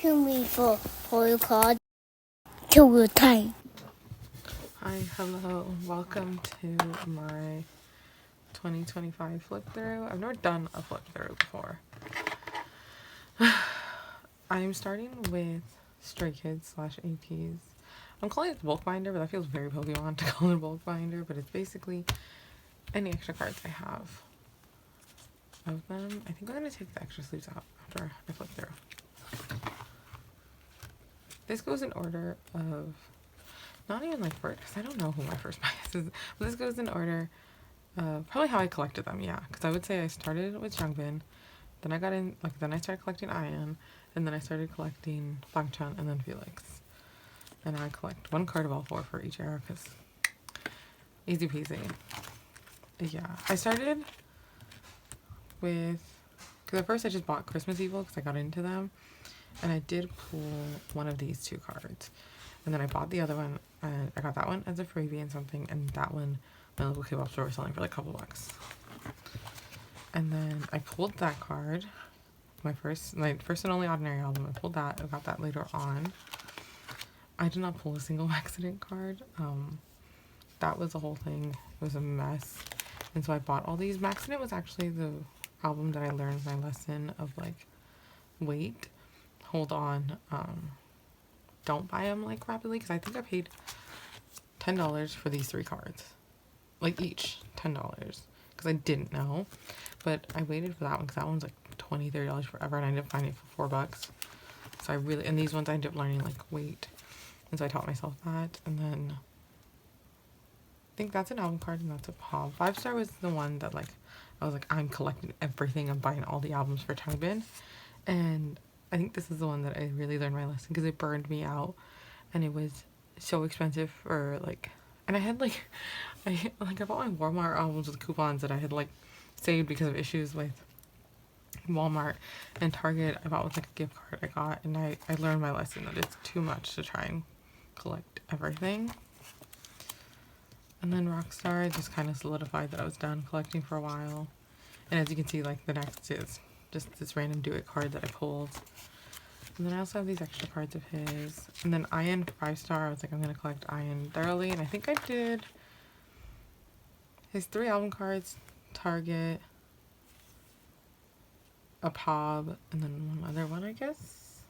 to me for your card to your time. Hi, hello, welcome to my 2025 flip through. I've never done a flip through before. I'm starting with Stray Kids / Ateez. I'm calling it the bulk binder, but that feels very Pokemon to call it a bulk binder, but it's basically any extra cards I have of them. I think I'm going to take the extra sleeves out after I flip through. This goes in order of, not even like first, because I don't know who my first bias is, but this goes in order of probably how I collected them, yeah, because I would say I started with Jungbin, then I got in, like, then I started collecting Ian, and then I started collecting Bangchan, and then Felix. And I collect one card of all four for each era, because easy peasy. Yeah, I started with, because at first I just bought Christmas Evil because I got into them, and I did pull one of these two cards, and then I bought the other one, and I got that one as a freebie and something, and that one my local K-pop store was selling for like a couple bucks. And then I pulled that card, my first and only Ordinary album. I pulled that. I got that later on. I did not pull a single accident card. That was the whole thing. It was a mess. And so I bought all these. Maxident was actually the album that I learned my lesson of, like, wait, hold on, don't buy them like rapidly, because I think I paid $10 for these 3 cards, like each $10, because I didn't know. But I waited for that one because that one's like $20-30 forever, and I ended up finding it for $4. So I really, and these ones I ended up learning like wait, and so I taught myself that. And then I think that's an album card, and that's a pop. 5-star was the one that, like, I was like, I'm collecting everything. I'm buying all the albums for Changbin. And I think this is the one that I really learned my lesson, because it burned me out, and it was so expensive for, like, and I had, like, I bought my Walmart albums with coupons that I had, like, saved because of issues with Walmart and Target. I bought with, like, a gift card I got, and I learned my lesson that it's too much to try and collect everything. And then Rockstar just kind of solidified that I was done collecting for a while. And as you can see, like, the next is just this random do it card that I pulled. And then I also have these extra cards of his. And then Ian 5-star, I was like, I'm going to collect Ian thoroughly. And I think I did his 3 album cards, Target, a Pob, and then one other one, I guess.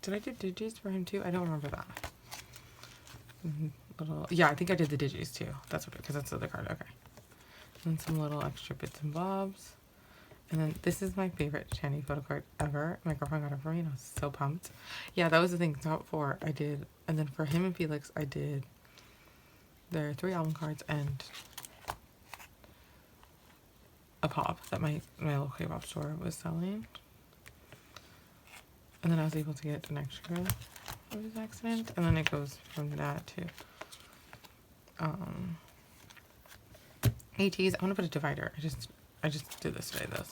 Did I do Digis for him too? I don't remember that. Yeah, I think I did the Digis too. That's what, because that's the other card. Okay. And some little extra bits and bobs. And then this is my favorite Channy photo card ever. My girlfriend got it for me, and I was so pumped. Yeah, that was the thing. Top 4 I did. And then for him and Felix, I did their 3 album cards and a pop that my local K-pop store was selling. And then I was able to get an extra of his accident. And then it goes from that to Ateez. I want to put a divider. I just did this today though,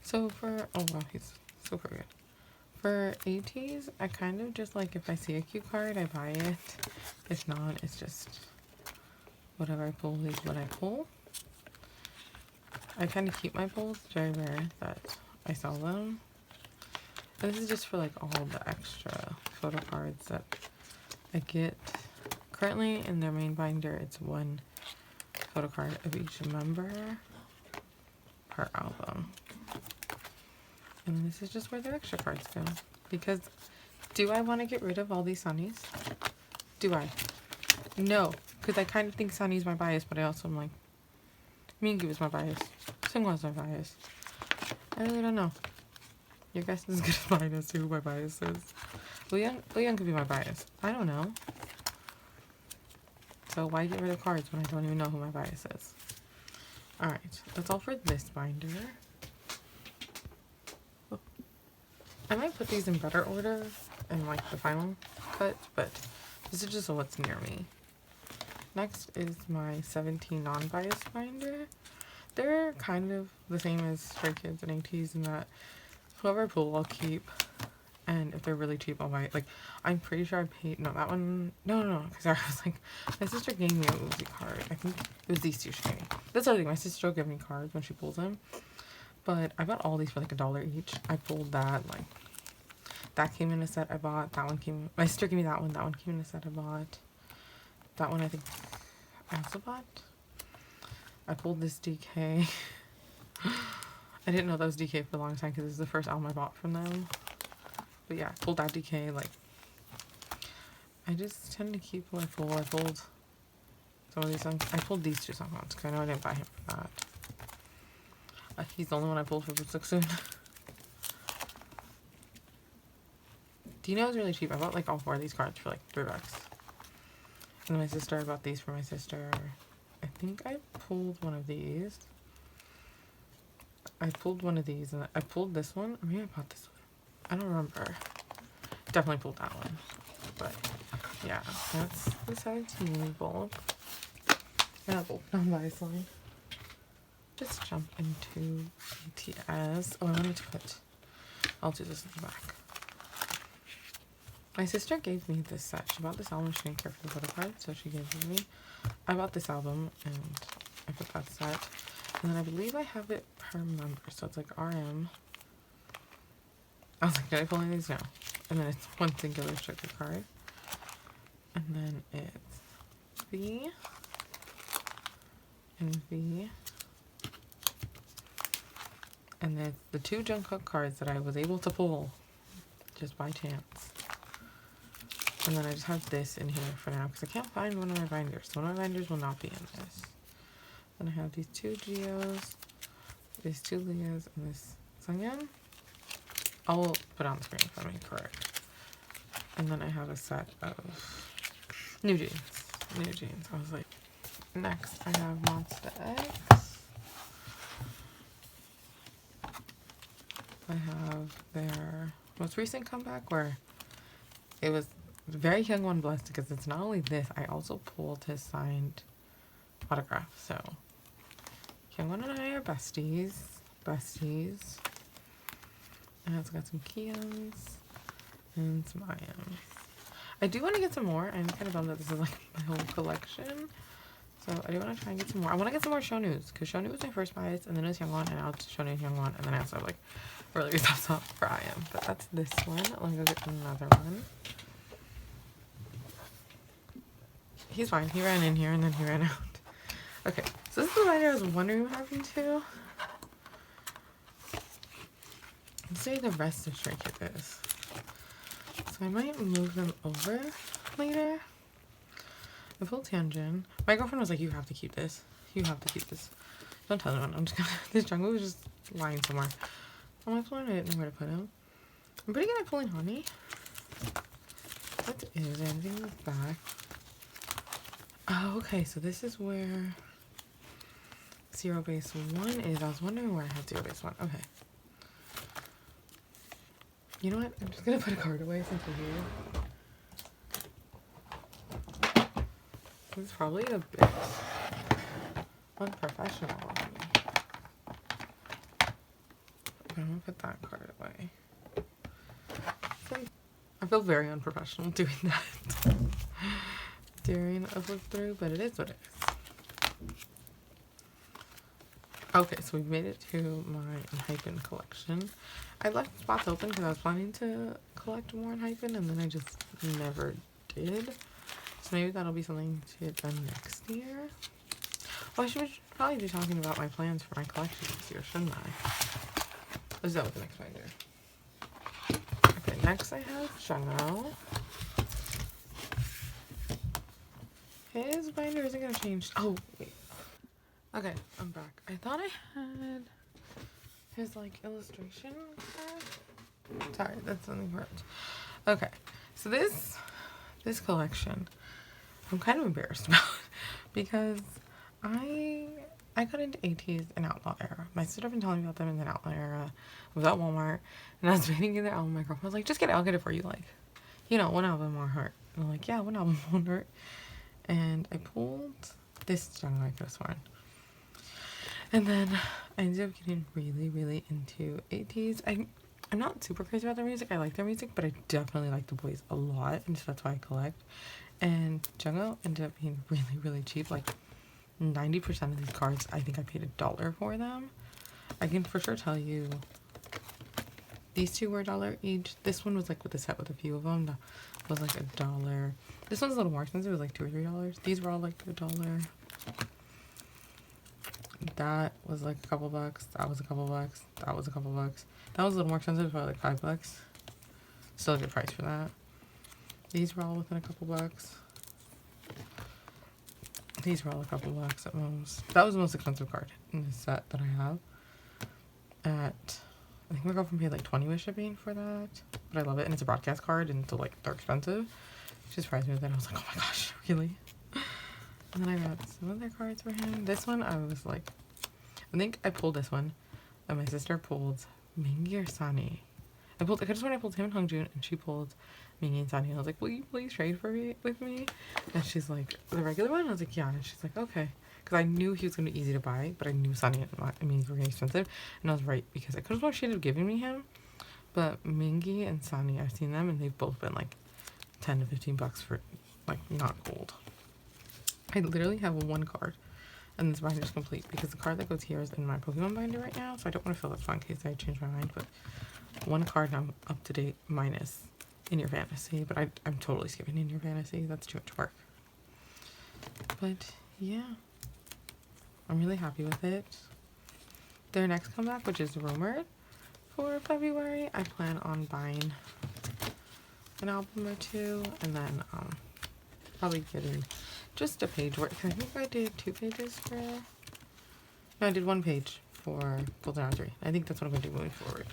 so for, oh wow, he's super good. For Ateez, I kind of just, like, if I see a cute card, I buy it. If not, it's just whatever I pull is what I pull. I kind of keep my pulls. It's very rare that I sell them. And this is just for, like, all the extra photo cards that I get. Currently in their main binder, it's 1 photo card of each member per album. And then this is just where their extra cards go. Because do I want to get rid of all these Sunnies? Do I? No, because I kind of think Sunny's my bias, but I also am like, Mingyu is my bias. Seungwon's my bias. I really don't know. Your guess is as good as mine as to who my bias is. Leon could be my bias. I don't know. So why get rid of cards when I don't even know who my bias is? Alright, that's all for this binder. I might put these in better order in, like, the final cut, but this is just what's near me. Next is my 17 non-bias binder. They're kind of the same as Stray Kids and Ateez in that whoever I pull, I'll keep. And if they're really cheap, I'll buy it. Like, I'm pretty sure I paid, no, that one, no, because I was like, my sister gave me a Uzi card. I think it was these 2 she gave me. That's the other thing, my sister will give me cards when she pulls them. But I bought all these for like $1 each. I pulled that, like, That came in a set I bought. That one came, my sister gave me that one. That one came in a set I bought. That one I think I also bought. I pulled this DK. I didn't know that was DK for a long time because this is the first album I bought from them. But yeah, I pulled that DK. Like, I just tend to keep what I pull. I pulled some of these songs. I pulled these 2 songs because I know I didn't buy him for that. He's the only one I pulled for Bootstick Soon. Dino was really cheap. I bought like all 4 of these cards for like $3. And then my sister, I bought these for my sister. I think I pulled one of these. I pulled one of these and I pulled this one. Or maybe I bought this one. I don't remember. Definitely pulled that one. But yeah, that's the 17 bulk. Not bulk, non-bias line. Just jump into Ateez. Oh, I wanted to put, I'll do this in the back. My sister gave me this set. She bought this album. She didn't care for the photo card, so she gave it to me. I bought this album and I put that set. And then I believe I have it per member, so it's like RM. I was like, did I pull any of these? No. And then it's one singular sticker card. And then it's V and V. And then the 2 Jungkook cards that I was able to pull just by chance. And then I just have this in here for now because I can't find one of my binders. So one of my binders will not be in this. Then I have these 2 Geos, these 2 Leas, and this Sungyeon. I'll put on the screen if I'm incorrect. And then I have a set of new jeans. New jeans. I was like, next I have Monster X. I have their most recent comeback where it was very young one blessed because it's not only this, I also pulled his signed autograph. So Kyungwon and I are besties. Besties. And it's got some Kions and some IMs. I do want to get some more. I'm kind of bummed that this is like my whole collection. So I do want to try and get some more. I want to get some more Shownews because Shownews was my first bias, and then it was Youngwon, and now it's Shownews Youngwon, and then I also have like earlier stuff for IM. But that's this one. Let me go get another one. He's fine. He ran in here and then he ran out. Okay, so this is the binder I was wondering what happened to. Let's see the rest of Stray Kids is. So I might move them over later. I pulled Tianjin. My girlfriend was like, you have to keep this. You have to keep this. Don't tell anyone. I'm just gonna, this jungle was just lying somewhere on my floor and I didn't know where to put him. I'm pretty good at pulling honey. What is anything in the back? Oh, okay, so this is where Zero Base 1 is. I was wondering where I have Zero Base 1. Okay. You know what? I'm just gonna put a card away since we're here. This is probably a bit unprofessional of me. But I'm gonna put that card away. I feel very unprofessional doing that during a flip through, but it is what it is. Okay, so we've made it to my Hypen collection. I left spots open because I was planning to collect more in Hypen, and then I just never did. So maybe that'll be something to get done next year. Well, I should probably be talking about my plans for my collection this year, shouldn't I? Let's go with the next binder. Okay, next I have Jojo. His binder isn't going to change. Oh, wait. Okay, I'm back. I thought I had his, like, illustration card. Sorry, that's something correct. Okay, so this collection, I'm kind of embarrassed about because I got into Ateez in Outlaw Era. My sister had been telling me about them in the Outlaw Era. I was at Walmart, and I was waiting in their album. My girlfriend was like, just get it, I'll get it for you. Like, you know, one album won't hurt. And I'm like, yeah, one album won't hurt. And I pulled this Jungle I could have sworn. And then I ended up getting really, really into Ateez. I'm not super crazy about their music. I like their music, but I definitely like the boys a lot, and so that's why I collect. And Jungle ended up being really, really cheap. Like 90% of these cards, I think I paid $1 for them. I can for sure tell you These two were $1 each. This one was like with a set with a few of them. That was like $1. This one's a little more expensive. It was like $2 or $3. These were all like $1. That was like a couple bucks. That was a couple bucks. That was a couple bucks. That was a little more expensive, probably like $5. Still a good price for that. These were all within a couple bucks. These were all a couple bucks at most. That was the most expensive card in this set that I have. I think my girlfriend paid like 20 with shipping for that. But I love it. And it's a broadcast card, and so like they're expensive. She surprised me with that. I was like, oh my gosh, really? And then I got some other cards for him. This one, I was like, I think I pulled this one. And my sister pulled Mingi or Sunny. I just when I pulled him and Hungjun, and she pulled Mingi and Sunny. I was like, will you please trade with me? And she's like, the regular one? I was like, yeah. And she's like, okay. Because I knew he was going to be easy to buy, but I knew Sunny and Mingi were going to be expensive. And I was right, because I could have sworn she ended up giving me him. But Mingi and Sunny, I've seen them, and they've both been like 10 to 15 bucks for like not gold. I literally have one card, and this binder is complete, because the card that goes here is in my Pokemon binder right now, so I don't want to fill that spot in case I change my mind. But one card, I'm up to date, minus In Your Fantasy, but I'm totally skipping In Your Fantasy. That's too much work. But yeah, I'm really happy with it. Their next comeback, which is rumored for February, I plan on buying an album or two, and then probably getting just a page worth. I think I did 2 pages for... No, I did 1 page for Golden Hour 3. I think that's what I'm going to do moving forward.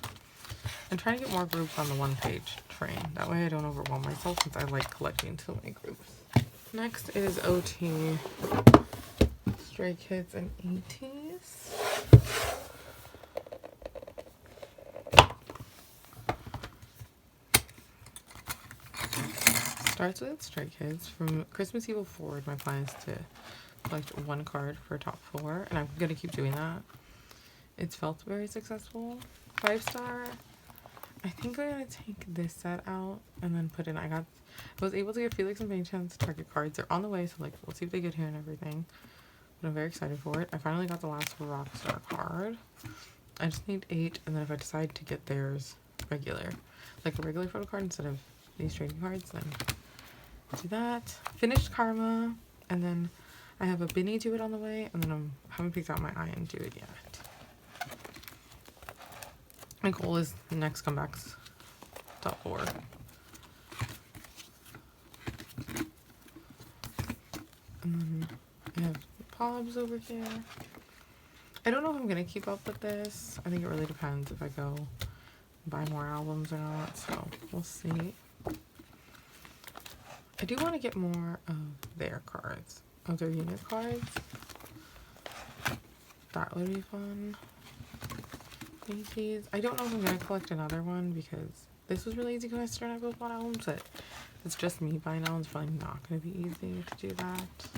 I'm trying to get more groups on the 1-page train. That way I don't overwhelm myself, since I like collecting so many groups. Next is OT, Stray Kids, and Ateez. Starts with Stray Kids. From Christmas Eve forward, my plan is to collect 1 card for top 4, and I'm going to keep doing that. It's felt very successful. 5-star. I think I'm going to take this set out and then put in, I was able to get Felix and Chance Target cards. They're on the way, so like we'll see if they get here and everything. But I'm very excited for it. I finally got the last Rockstar card. I just need 8, and then if I decide to get theirs regular, like a regular photo card instead of these trading cards, then do that. Finished Karma, and then I have a Binny Do It on the way, and then I haven't picked out my Iron Do It yet. My goal is next comebacks top 4. And then I have Pobs over here. I don't know if I'm gonna keep up with this. I think it really depends if I go buy more albums or not, so we'll see. I do want to get more of their cards, of their unit cards. That would be fun. I don't know if I'm going to collect another one, because this was really easy because I started with 1 album, but it's just me buying albums. It's probably not going to be easy to do that.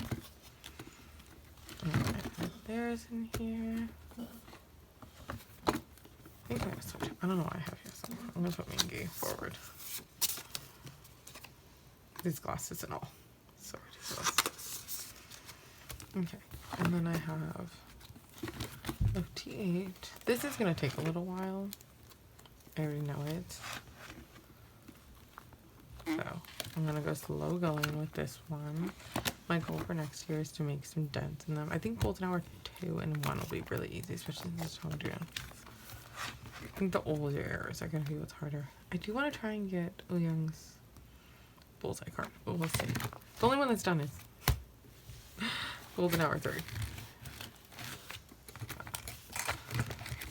And I put theirs in here. I think I'm going to switch. I don't know why I have here somewhere. I'm going to put Mingi forward. These glasses and all. So ridiculous. Okay. And then I have T8. This is going to take a little while. I already know it. So I'm going to go slow going with this one. My goal for next year is to make some dents in them. I think Golden Hour 2 and 1 will be really easy, especially this Howdy. I think the older errors are going to be what's harder. I do want to try and get Young's Bullseye card, but we'll see. The only one that's done is Golden Hour 3.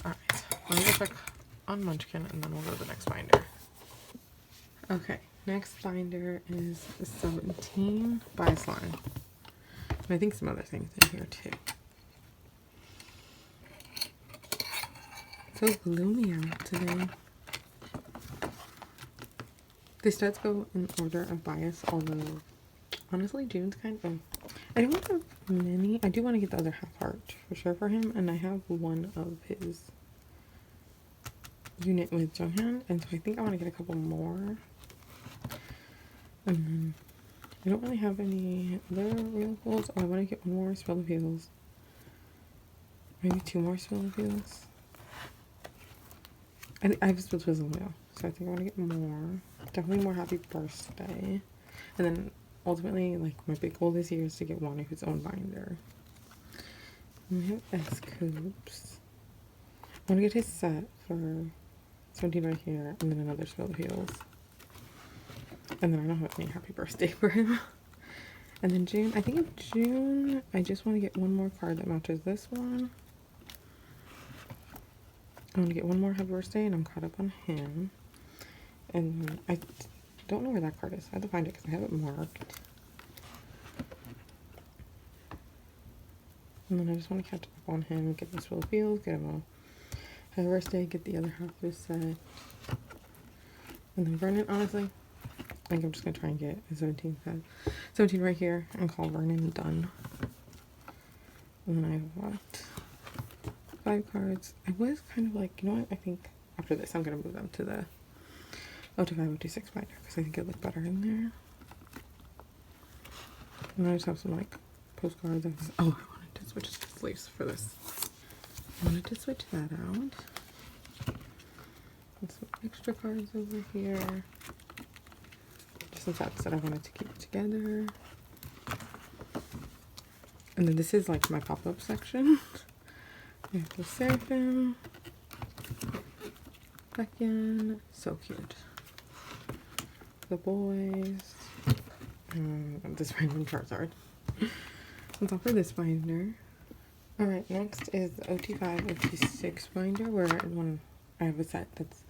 Alright, let me go check on Munchkin, and then we'll go to the next binder. Okay, next binder is 17 by Slime. And I think some other things in here too. It's so gloomy out today. The studs go in order of bias, although honestly June's kind of... I don't want many. I do want to get the other half heart for sure for him, and I have one of his unit with Junghan, and so I think I want to get a couple more. And then I don't really have any other real pulls. Oh, I want to get one more Spell of Heals. Maybe 2 more Spell of Heals. I have split twizzle now, so I think I want to get more. Definitely more happy birthday. And then ultimately, like, my big goal this year is to get one of his own binder. And we have SKZ. I want to get his set for 17 right here, and then another spill of heels. And then I don't have any happy birthday for him. And then June, I think in June, I just want to get one more card that matches this one. I want to get one more happy birthday, and I'm caught up on him. And I don't know where that card is. I have to find it because I have it marked. And then I just want to catch up on him, get this spill of heels, get him a happy birthday, get the other half of his set. And then Vernon, honestly, I think I'm just going to try and get a 17 set. 17 right here and call Vernon done. And then I have what? 5 cards. I was kind of like, you know what? I think after this I'm going to move them to the 025, 026 binder because I think it look better in there. And I just have some like postcards. Oh, I wanted to switch the sleeves for this. I wanted to switch that out. And some extra cards over here. Just some sets that I wanted to keep together. And then this is like my pop-up section. I have the Seraphim. Again, so cute. The boys. This random Charizard. That's all for this binder. Alright, next is the OT5, OT6 binder, where I have a set that's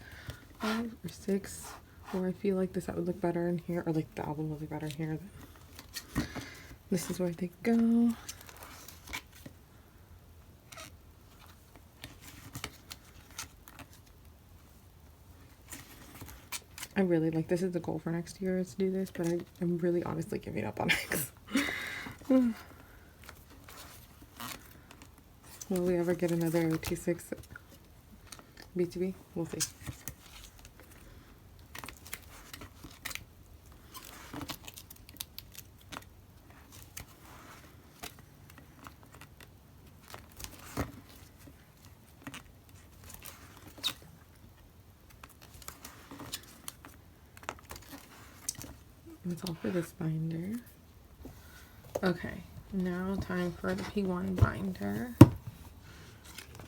5 or 6, where I feel like the set would look better in here, or like the album would look better here. This is where they go. I really like, this is the goal for next year is to do this, but I'm really honestly giving up on X. Will we ever get another OT6 B2B? We'll see. That's all for this binder. Okay, now time for the P1 binder.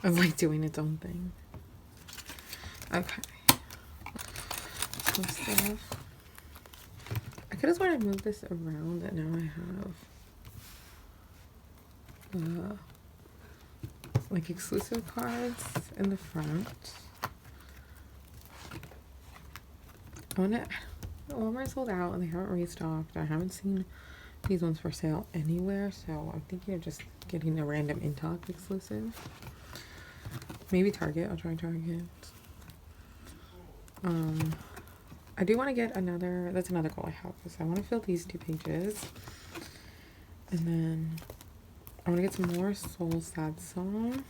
Of like doing its own thing. Okay. This stuff. I could have sworn I moved this around and now I have like exclusive cards in the front. Walmart sold out and they haven't restocked. I haven't seen these ones for sale anywhere, so I'm thinking of just getting a random in-talk exclusive. Maybe Target. I'll try Target. I do want to get another. That's another goal I have. Is I want to fill these 2 pages, and then I want to get some more Soul Sad Song,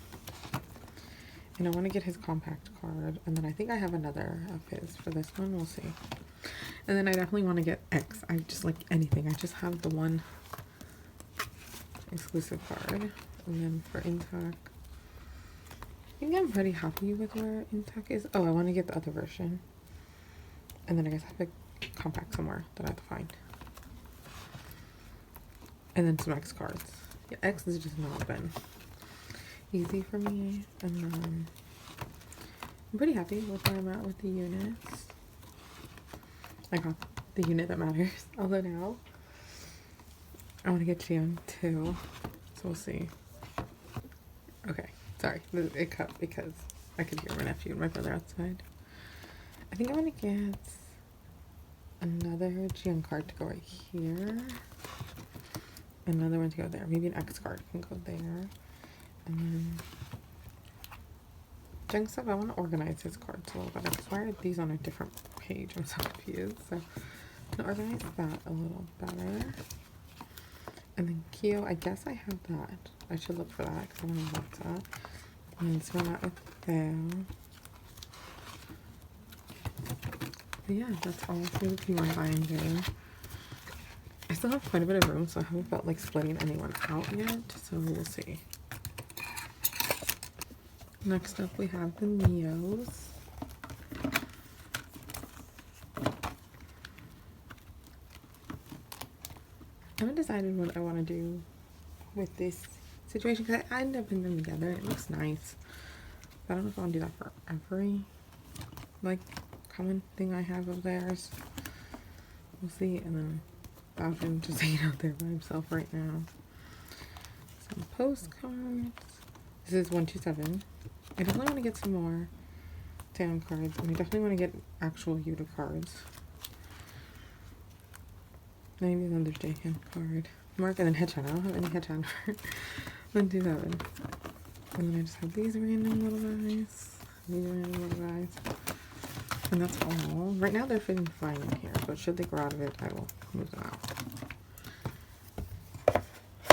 and I want to get his compact card, and then I think I have another of his for this one. We'll see. And then I definitely want to get X. I just like anything. I just have the one exclusive card, and then for in-talk. I think I'm pretty happy with where in-talk is. Oh, I want to get the other version. And then I guess I have a compact somewhere that I have to find. And then some X cards. Yeah, X has just not been easy for me. And then I'm pretty happy with where I'm at with the units. I got the unit that matters. Although now I want to get Jian too. So we'll see. Okay. Sorry, it cut because I could hear my nephew and my brother outside. I think I want to get another Jian card to go right here. Another one to go there. Maybe an X card can go there. And then Jung stuff, I want to organize his cards a little better. Why are these on a different page? I'm so confused. So I'm going to organize that a little better. And then Kyo, I guess I have that. I should look for that because I want to look that. And then so I'm at with them. But yeah, that's all for the P1 binder. I still have quite a bit of room, so I haven't felt like splitting anyone out yet. So we'll see. Next up, we have the Neos. haven't decided what I want to do with this situation because I end up putting them together. It looks nice. But I don't know if I want to do that for every like common thing I have of theirs. We'll see. And then Falcon just hanging out there by himself right now. Some postcards. This is 127. I definitely want to get some more Tam cards, and I definitely want to get actual Yuta cards. Maybe another J-Cam card. Mark and then headshot. I don't have any headshot for 127. And then I just have these random little guys. These random little guys. And that's all. Right now they're fitting fine in here, but should they grow out of it, I will move them out.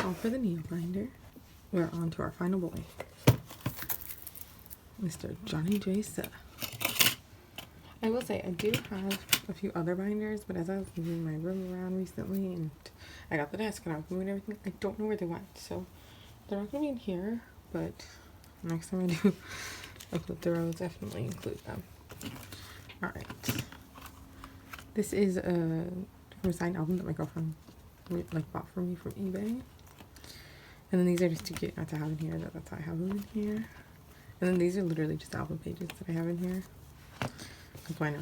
All for the Neo binder. We're on to our final boy. Mr. Johnny J. Suh. I will say, I do have a few other binders, but as I was moving my room around recently, and I got the desk and I was moving everything, I don't know where they went. So, they're not going to be in here, but next time I do a flip through, I'll definitely include them. Alright. This is from a signed album that my girlfriend bought for me from eBay. And then these are just too cute not to have in here, that's why I have them in here. And then these are literally just album pages that I have in here. Because why not?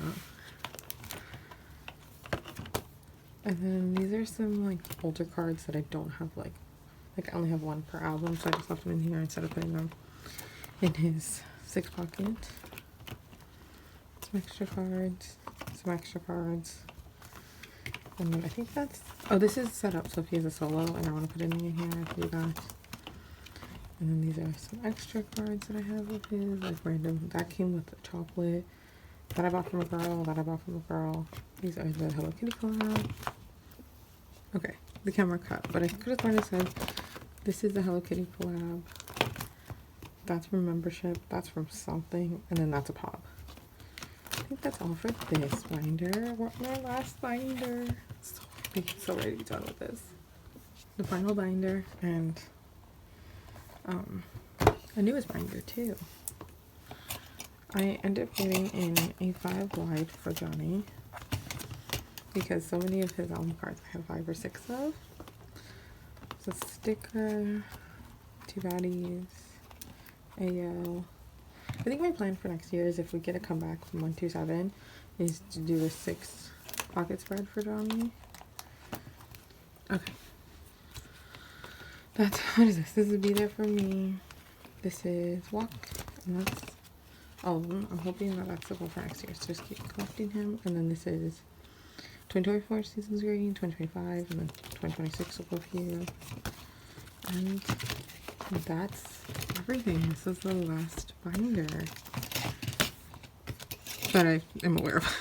And then these are some like older cards that I don't have like I only have one per album, so I just left them in here instead of putting them in his 6 pocket. Some extra cards, and then I think that's, oh, this is set up so if he has a solo and I want to put it in here, I can do that. And then these are some extra cards that I have of his, like random, that came with the chocolate, that I bought from a girl, that I bought from a girl. These are the Hello Kitty collab. Okay, the camera cut, but I could have sworn it said, this is the Hello Kitty collab. That's from membership, that's from something, and then that's a pop. I think that's all for this binder. We're on our last binder. So ready to be done with this. The final binder, and a newest binder too. I ended up getting in a 5 wide for Johnny because so many of his album cards I have 5 or 6 of. So sticker, 2 baddies, Ayo. I think my plan for next year is if we get a comeback from 127 is to do a 6 pocket spread for Johnny. Okay. That's, what is this? This is Be There For Me. This is Walk. And that's all of them. I'm hoping that that's the goal for next year. So just keep collecting him. And then this is 2024 Seasons Green, 2025, and then 2026 will go here. And that's everything. This is the last binder that I am aware of.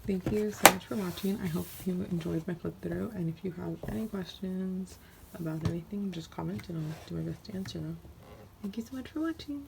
Thank you so much for watching. I hope you enjoyed my flip through, and if you have any questions about anything, just comment and I'll do my best to answer them. Thank you so much for watching.